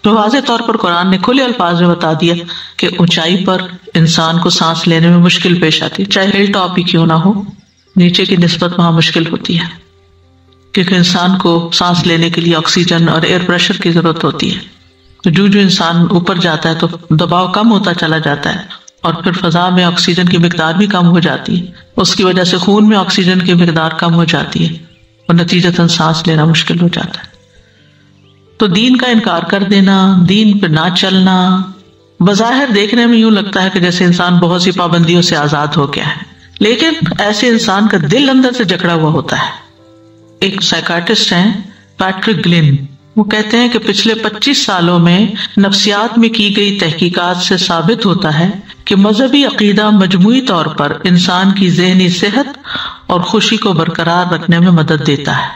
تو واضح طور پر قرآن نے کھلے الفاظ میں بتا دیا کہ اونچائی پر انسان کو سانس لینے میں مشکل پیش آتی ہے، چاہے ہل ٹاپ ہی کیوں نہ ہو، نیچے کی نسبت وہاں مشکل ہوتی ہے۔ کیونکہ انسان کو سانس لینے کے لیے آکسیجن اور ایئر پریشر کی ضرورت ہوتی ہے. تو جو انسان اوپر جاتا ہے تو دباؤ کم ہوتا چلا جاتا ہے اور پھر فضا میں آکسیجن کی مقدار بھی کم ہو جاتی ہے. اس کی وجہ سے خون میں آکسیجن کی مقدار کم ہو جاتی ہے اور نتیجتاً سانس لینا مشکل ہو جاتا ہے. تو دین کا انکار کر دینا، دین پہ نہ چلنا، بظاہر دیکھنے میں یوں لگتا ہے کہ جیسے انسان بہت سی پابندیوں سے آزاد ہو گیا ہے، لیکن ایسے انسان کا دل اندر سے جکڑا ہوا ہوتا ہے. ایک سائیکاٹرسٹ ہیں پیٹرک گلن، وہ کہتے ہیں کہ پچھلے 25 سالوں میں نفسیات میں کی گئی تحقیقات سے ثابت ہوتا ہے کہ مذہبی عقیدہ مجموعی طور پر انسان کی ذہنی صحت اور خوشی کو برقرار رکھنے میں مدد دیتا ہے.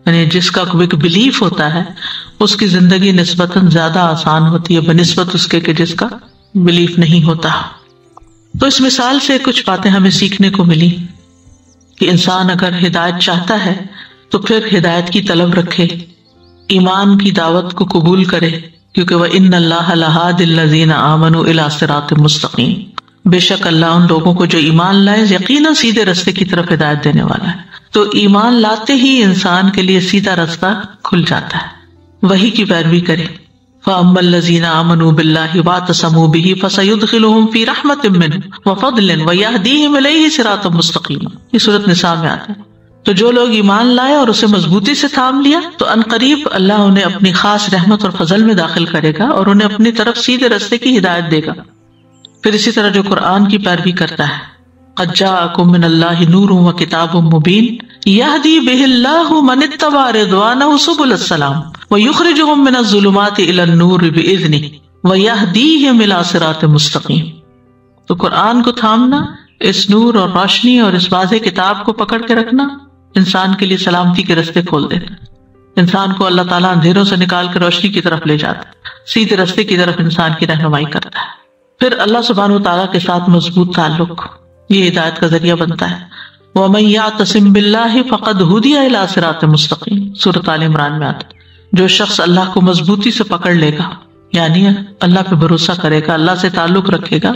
یعنی جس کا ایک بلیف ہوتا ہے اس کی زندگی نسبتاً زیادہ آسان ہوتی ہے بنسبت اس کے کہ جس کا بلیف نہیں ہوتا. تو اس مثال سے کچھ باتیں ہمیں سیکھنے کو ملی کہ انسان اگر ہدایت چاہتا ہے تو پھر ہدایت کی طلب رکھے، ایمان کی دعوت کو قبول کرے، کیونکہ وَإِنَّ اللَّهَ لَهَادِ الَّذِينَ آمَنُوا إِلَىٰ صِرَاطٍ مُسْتَقِيمٍ، بے شک اللہ ان لوگوں کو جو ایمان لائے یقیناً سیدھے رستے کی طرف ہدایت دینے والا ہے. تو ایمان لاتے ہی انسان کے لیے سیدھا رستہ کھل جاتا ہے، وہی کی پیروی کرے. فَأَمَّا الَّذِينَ آمَنُوا بِاللَّهِ وَاعْتَصَمُوا بِهِ فَسَيُدْخِلُهُمْ فِي رَحْمَةٍ مِّنْهُ وَفَضْلٍ وَيَهْدِيهِمْ إِلَيْهِ صِرَاطًا مُّسْتَقِيمًا. یہ سورۃ نساء میں آتا ہے. تو جو لوگ ایمان لائے اور اسے مضبوطی سے تھام لیا تو عنقریب اللہ انہیں اپنی خاص رحمت اور فضل میں داخل کرے گا اور انہیں اپنی طرف سیدھے رستے کی ہدایت دے گا. پھر اسی طرح جو قرآن کی پیروی کرتا ہے، قد جاءکم من اللہ نور وکتاب مبین یہدی بہ اللہ من اتبع رضوانہ سبل السلام ویخرجہم من الظلمات الی النور بإذنہ ویہدیہم الی صراط مستقیم. تو قرآن کو تھامنا، اس نور اور روشنی اور اس واضح کتاب کو پکڑ کے رکھنا انسان کے لیے سلامتی کے رستے کھول دیتا ہے. انسان کو اللہ تعالیٰ اندھیروں سے نکال کے روشنی کی طرف لے جاتا ہے، سیدھے رستے کی طرف انسان کی رہنمائی کرتا ہے. پھر اللہ سبحانہ وتعالیٰ کے ساتھ مضبوط تعلق یہ ہدایت کا ذریعہ بنتا ہے. وَمَن يَعْتَصِم بِاللَّهِ فَقَدْ هُدِيَ إِلَىٰ صِرَاطٍ مُّسْتَقِيمٍ، سورۃ آل عمران میں آتا ہے. جو شخص اللہ کو مضبوطی سے پکڑ لے گا، یعنی اللہ پہ بھروسہ کرے گا، اللہ سے تعلق رکھے گا،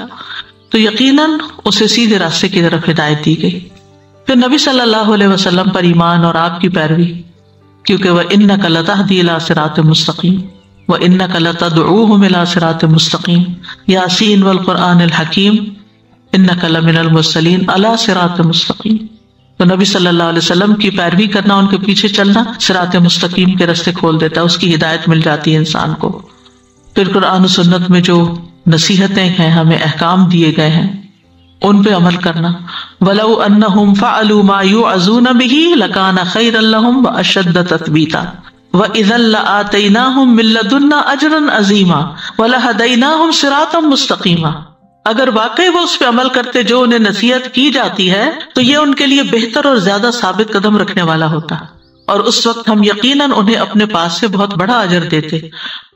تو یقیناً اسے سیدھے راستے کی طرف ہدایت دی گئی. پھر نبی صلی اللہ علیہ وسلم پر ایمان اور آپ کی پیروی، کیونکہ وَإِنَّكَ لَتَهْدِي إِلَىٰ صِرَاطٍ مُّسْتَقِيمٍ وَإِنَّكَ لَتَدْعُوهُمْ إِلَىٰ صِرَاطٍ مُّسْتَقِيمٍ يَاسِينَ وَالْقُرْآنِ الْحَكِيمِ إِنَّكَ لَمِنَ الْمُرْسَلِينَ عَلَىٰ صِرَاطٍ مُّسْتَقِيمٍ. تو نبی صلی اللہ علیہ وسلم کی پیروی کرنا، ان کے پیچھے چلنا صراط مستقیم کے راستے کھول دیتا ہے، اس کی ہدایت مل جاتی ہے انسان کو. پھر قرآن و سنت میں جو نصیحتیں ہیں، ہمیں احکام دیے گئے ہیں، ان پہ عمل کرنا. وَلَوْ أَنَّهُمْ فَعَلُوا مَا يُوعَظُونَ بِهِ لَكَانَ خَيْرًا لَهُمْ وَأَشَدَّ تَثْبِيتًا وَإِذًا لَّآتَيْنَاهُمْ مِن لَّدُنَّا أَجْرًا عَظِيمًا وَلَهَدَيْنَاهُمْ صِرَاطًا مُّسْتَقِيمًا. اگر واقعی وہ اس پہ عمل کرتے جو انہیں نصیحت کی جاتی ہے تو یہ ان کے لیے بہتر اور زیادہ ثابت قدم رکھنے والا ہوتا، اور اس وقت ہم یقیناً انہیں اپنے پاس سے بہت بڑا اجر دیتے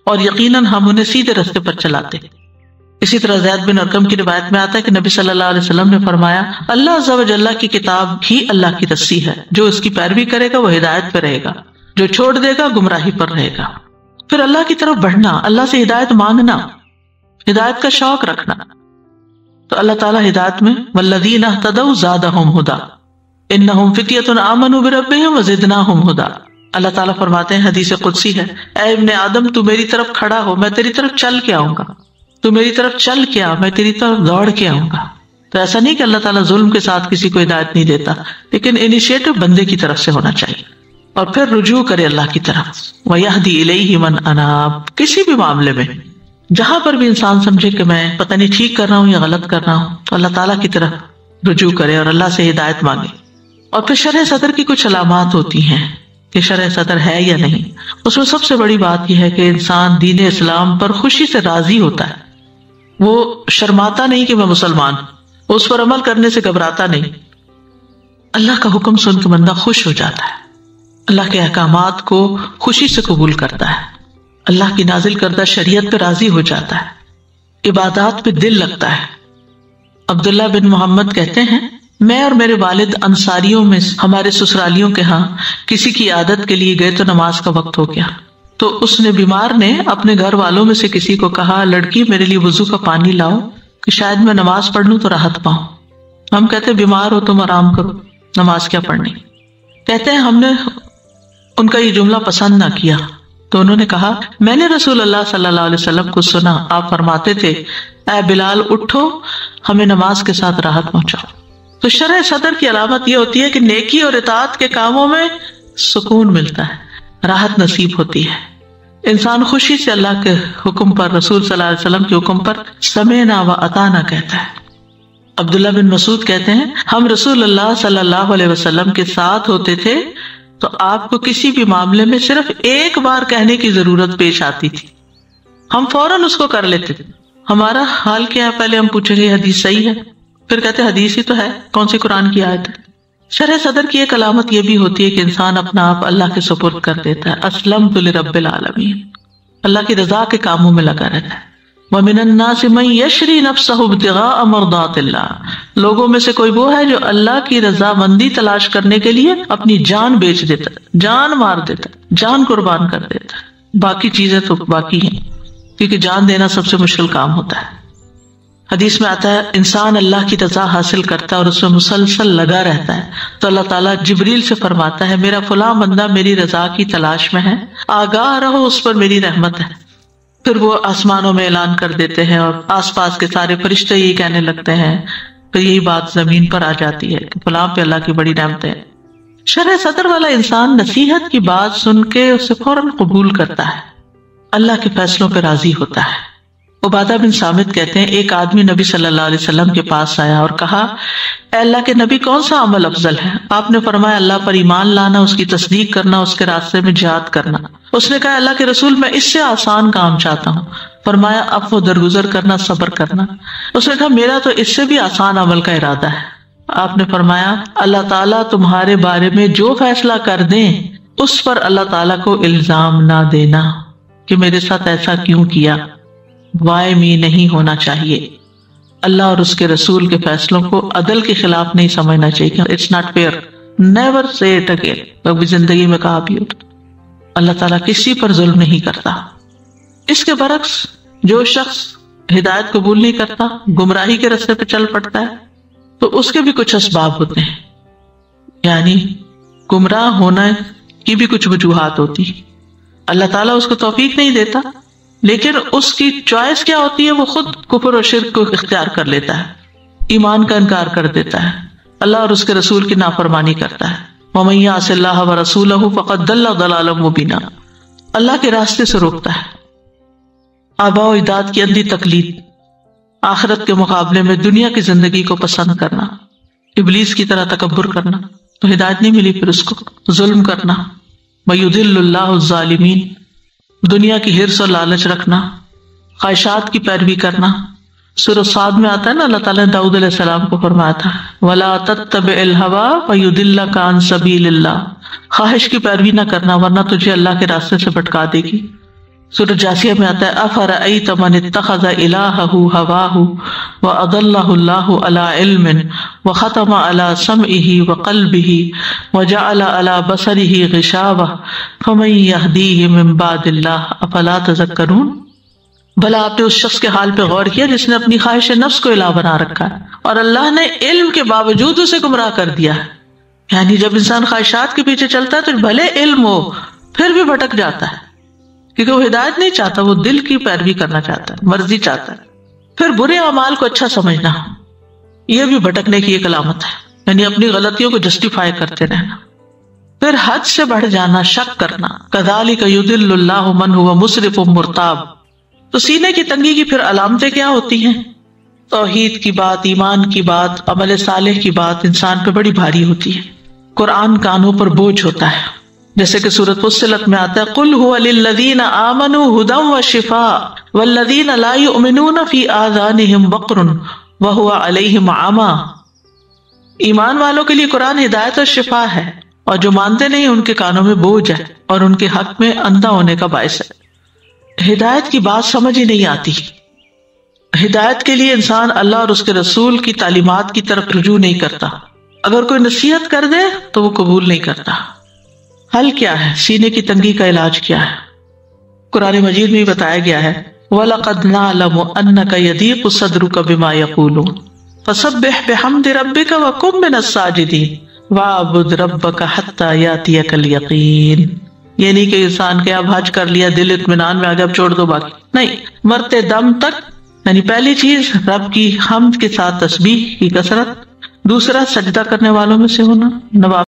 اور یقیناً ہم انہیں سیدھے راستے پر چلاتے. اسی طرح زید بن ارقم کی روایت میں آتا ہے کہ نبی صلی اللہ علیہ وسلم نے فرمایا، اللہ عز و جل کی کتاب ہی اللہ کی رسی ہے، جو اس کی پیروی کرے گا وہ ہدایت پہ رہے گا، جو چھوڑ دے گا گمراہی پر رہے گا. پھر اللہ کی طرف بڑھنا، اللہ سے ہدایت مانگنا، ہدایت کا شوق رکھنا. تو اللہ تعالیٰ ہدایت میں والذین اہتدوا زادہم ہدی انہم فتیۃ آمنوا بربہم وزدناہم ہدی. اللہ تعالیٰ فرماتے ہیں، حدیث قدسی ہے، اے ابن آدم تو میری طرف کھڑا ہو، میں تیری طرف چل کے آؤں گا، تو میری طرف چل کے آ، میں تیری طرف دوڑ کے آؤں گا. تو ایسا نہیں کہ اللہ تعالیٰ ظلم کے ساتھ کسی کو ہدایت نہیں دیتا، لیکن انیشیٹو بندے کی طرف سے ہونا چاہیے اور پھر رجوع کرے اللہ کی طرف. وَيَهْدِي إِلَيْهِ مَنْ أَنَابَ. کسی بھی معاملے میں جہاں پر بھی انسان سمجھے کہ میں پتہ نہیں ٹھیک کر رہا ہوں یا غلط کر رہا ہوں، تو اللہ تعالیٰ کی طرف رجوع کرے اور اللہ سے ہدایت مانگے. اور پھر شرح صدر کی کچھ علامات ہوتی ہیں کہ شرح صدر ہے یا نہیں. اس میں سب سے بڑی بات یہ ہے کہ انسان دین اسلام پر خوشی سے راضی ہوتا ہے، وہ شرماتا نہیں کہ میں مسلمان ہوں، وہ اس پر عمل کرنے سے گھبراتا نہیں. اللہ کا حکم سن کے بندہ خوش ہو جاتا ہے، اللہ کے احکامات کو خوشی سے قبول کرتا ہے، اللہ کی نازل کردہ شریعت پہ راضی ہو جاتا ہے، عبادات پہ دل لگتا ہے. عبداللہ بن محمد کہتے ہیں، میں اور میرے والد انصاریوں میں ہمارے سسرالیوں کے ہاں کسی کی عادت کے لیے گئے تو نماز کا وقت ہو گیا، تو اس نے بیمار نے اپنے گھر والوں میں سے کسی کو کہا، لڑکی میرے لیے وضو کا پانی لاؤ کہ شاید میں نماز پڑھ لوں تو راحت پاؤں. ہم کہتے بیمار ہو تم آرام کرو، نماز کیا پڑھنی. کہتے ہیں ہم نے ان کا یہ جملہ پسند نہ کیا تو انہوں نے کہا میں نے رسول اللہ صلی اللہ علیہ وسلم کو سنا، آپ فرماتے تھے اے بلال اٹھو ہمیں نماز کے ساتھ راحت پہنچاؤ۔ تو شرح صدر کی علامت یہ ہوتی ہے کہ نیکی اور اطاعت کے کاموں میں سکون ملتا ہے، راحت نصیب ہوتی ہے، انسان خوشی سے اللہ کے حکم پر، رسول صلی اللہ علیہ وسلم کے حکم پر سمعنا و اطعنا کہتا ہے۔ عبداللہ بن مسعود کہتے ہیں ہم رسول اللہ صلی اللہ علیہ وسلم کے ساتھ ہوتے تھے تو آپ کو کسی بھی معاملے میں صرف ایک بار کہنے کی ضرورت پیش آتی تھی، ہم فوراً اس کو کر لیتے تھے۔ ہمارا حال کیا ہے، پہلے ہم پوچھیں گے حدیث صحیح ہے، پھر کہتے حدیث ہی تو ہے، کون سی قرآن کی آیت ہے۔ شرح صدر کی ایک علامت یہ بھی ہوتی ہے کہ انسان اپنا آپ اللہ کے سپرد کر دیتا ہے، اسلمت لرب العالمین، اللہ کی رضا کے کاموں میں لگا رہتا ہے۔ وَمِنَ النَّاسِ مَن يَشْرِي نَفْسَهُ ابْتِغَاءَ مَرْضَاتِ اللَّهِ، لوگوں میں سے کوئی وہ ہے جو اللہ کی رضا مندی تلاش کرنے کے لیے اپنی جان بیچ دیتا ہے، جان مار دیتا ہے، جان قربان کر دیتا ہے۔ باقی چیزیں تو باقی ہیں، کیونکہ جان دینا سب سے مشکل کام ہوتا ہے۔ حدیث میں آتا ہے انسان اللہ کی رضا حاصل کرتا ہے اور اس میں مسلسل لگا رہتا ہے تو اللہ تعالیٰ جبریل سے فرماتا ہے میرا فلاں بندہ میری رضا کی تلاش میں ہے، آگاہ رہو اس پر میری رحمت ہے۔ پھر وہ آسمانوں میں اعلان کر دیتے ہیں اور آس پاس کے سارے فرشتے یہی کہنے لگتے ہیں، پھر یہی بات زمین پر آ جاتی ہے کہ فلاں پہ اللہ کی بڑی رحمت ہے۔ شرح صدر والا انسان نصیحت کی بات سن کے اسے فوراً قبول کرتا ہے، اللہ کے فیصلوں پہ راضی ہوتا ہے۔ عبادہ بن صامت کہتے ہیں ایک آدمی نبی صلی اللہ علیہ وسلم کے پاس آیا اور کہا اے اللہ کے نبی کون سا عمل افضل ہے؟ آپ نے فرمایا اللہ پر ایمان لانا، اس کی تصدیق کرنا، اس کے راستے میں جہاد کرنا۔ اس نے کہا اللہ کے رسول میں اس سے آسان کام چاہتا ہوں۔ فرمایا عفو درگزر کرنا، صبر کرنا۔ اس نے کہا میرا تو اس سے بھی آسان عمل کا ارادہ ہے۔ آپ نے فرمایا اللہ تعالیٰ تمہارے بارے میں جو فیصلہ کر دیں اس پر اللہ تعالیٰ کو الزام نہ دینا کہ میرے ساتھ ایسا کیوں کیا، وائمی نہیں ہونا چاہیے۔ اللہ اور اس کے رسول کے فیصلوں کو عدل کے خلاف نہیں سمجھنا چاہیے، اٹس ناٹ فیئر، نیور سے اٹ اگین۔ کبھی زندگی میں کہا بھی ہو اللہ تعالیٰ کسی پر ظلم نہیں کرتا۔ اس کے برعکس جو شخص ہدایت قبول نہیں کرتا، گمراہی کے راستے پہ چل پڑتا ہے، تو اس کے بھی کچھ اسباب ہوتے ہیں، یعنی گمراہ ہونا کی بھی کچھ وجوہات ہوتی۔ اللہ تعالیٰ اس کو توفیق نہیں دیتا، لیکن اس کی چوائس کیا ہوتی ہے، وہ خود کفر اور شرک کو اختیار کر لیتا ہے، ایمان کا انکار کر دیتا ہے، اللہ اور اس کے رسول کی نافرمانی کرتا ہے۔ وَمَن يَعْصِ اللَّهَ وَرَسُولَهُ فَقَدْ ضَلَّ ضَلَالًا مُبِينًا، اللہ کے راستے سے روکتا ہے۔ آباء و اجداد کی اندھی تقلید، آخرت کے مقابلے میں دنیا کی زندگی کو پسند کرنا، ابلیس کی طرح تکبر کرنا، تو ہدایت نہیں ملی، پھر اس کو ظلم کرنا۔ وَيُضِلُّ اللَّهُ الظَّالِمِينَ، دنیا کی حرص اور لالچ رکھنا، خواہشات کی پیروی کرنا۔ سورہ صاد میں آتا ہے نا، اللہ تعالیٰ نے داؤد علیہ السلام کو فرمایا تھا وَلَا تَتَّبِعِ الْهَوَىٰ فَيُضِلَّكَ عَن سَبِيلِ اللَّهِ، خواہش کی پیروی نہ کرنا ورنہ تجھے اللہ کے راستے سے بھٹکا دے گی۔ سورہ جاسیہ میں آتا ہے أَفَرَأَيْتَ مَنِ اتَّخَذَ إِلَٰهَهُ هَوَاهُ وَأَضَلَّهُ اللَّهُ عَلَىٰ عِلْمٍ وَخَتَمَ عَلَىٰ سَمْعِهِ وَقَلْبِهِ وَجَعَلَ عَلَىٰ بَصَرِهِ غِشَاوَةً فَمَن يَهْدِيهِ مِن بَعْدِ اللَّهِ أَفَلَا تَذَكَّرُونَ، بھلا آپ نے اس شخص کے حال پہ غور کیا جس نے اپنی خواہش نفس کو الہ بنا رکھا ہے اور اللہ نے علم کے باوجود اسے گمراہ کر دیا ہے۔ یعنی جب انسان خواہشات کے پیچھے چلتا ہے تو بھلے علم ہو پھر بھی بھٹک جاتا ہے، کیونکہ وہ ہدایت نہیں چاہتا، وہ دل کی پیروی کرنا چاہتا ہے، مرضی چاہتا ہے۔ پھر برے اعمال کو اچھا سمجھنا، یہ بھی بھٹکنے کی ایک علامت ہے، یعنی اپنی غلطیوں کو جسٹیفائی کرتے رہنا۔ پھر حد سے بڑھ جانا، شک کرنا، کذالک یضل اللہ من هو مسرف مرتاب۔ تو سینے کی تنگی کی پھر علامتیں کیا ہوتی ہیں؟ توحید کی بات، ایمان کی بات، عمل صالح کی بات انسان پہ بڑی بھاری ہوتی ہے، قرآن کانوں پر بوجھ ہوتا ہے، جیسے کہ سورۃ فصلت میں آتا ہے قل هو للذین آمنوا ھدی وشفاء والذین لا یؤمنون فی آذانہم وقر وہو علیہم عمی، ایمان والوں کے لیے قرآن ہدایت اور شفا ہے، اور جو مانتے نہیں ان کے کانوں میں بوجھ ہے اور ان کے حق میں اندھا ہونے کا باعث ہے۔ ہدایت کی بات سمجھ ہی نہیں آتی۔ ہدایت کے لیے انسان اللہ اور اس کے رسول کی تعلیمات کی طرف رجوع نہیں کرتا، اگر کوئی نصیحت کر دے تو وہ قبول نہیں کرتا۔ حل کیا ہے؟ سینے کی تنگی کا علاج کیا ہے؟ قرآن مجید میں بتایا گیا ہے وَلَقَدْ نَعْلَمُ أَنَّكَ يَضِيقُ صَدْرُكَ بِمَا يَقُولُونَ فَسَبِّحْ بِحَمْدِ رَبِّكَ وَكُن مِّنَ السَّاجِدِينَ وَاعْبُدْ رَبَّكَ حَتَّى يَأْتِيَكَ الْيَقِينُ، یہ نہیں کہ انسان کے اب حج کر لیا، دل اطمینان میں آ گیا، اب چھوڑ دو باقی نہیں، مرتے دم تک. یعنی پہلی چیز رب کی حمد کے ساتھ تسبیح کی کثرت، دوسرا سجدہ کرنے والوں میں سے ہونا، نوافل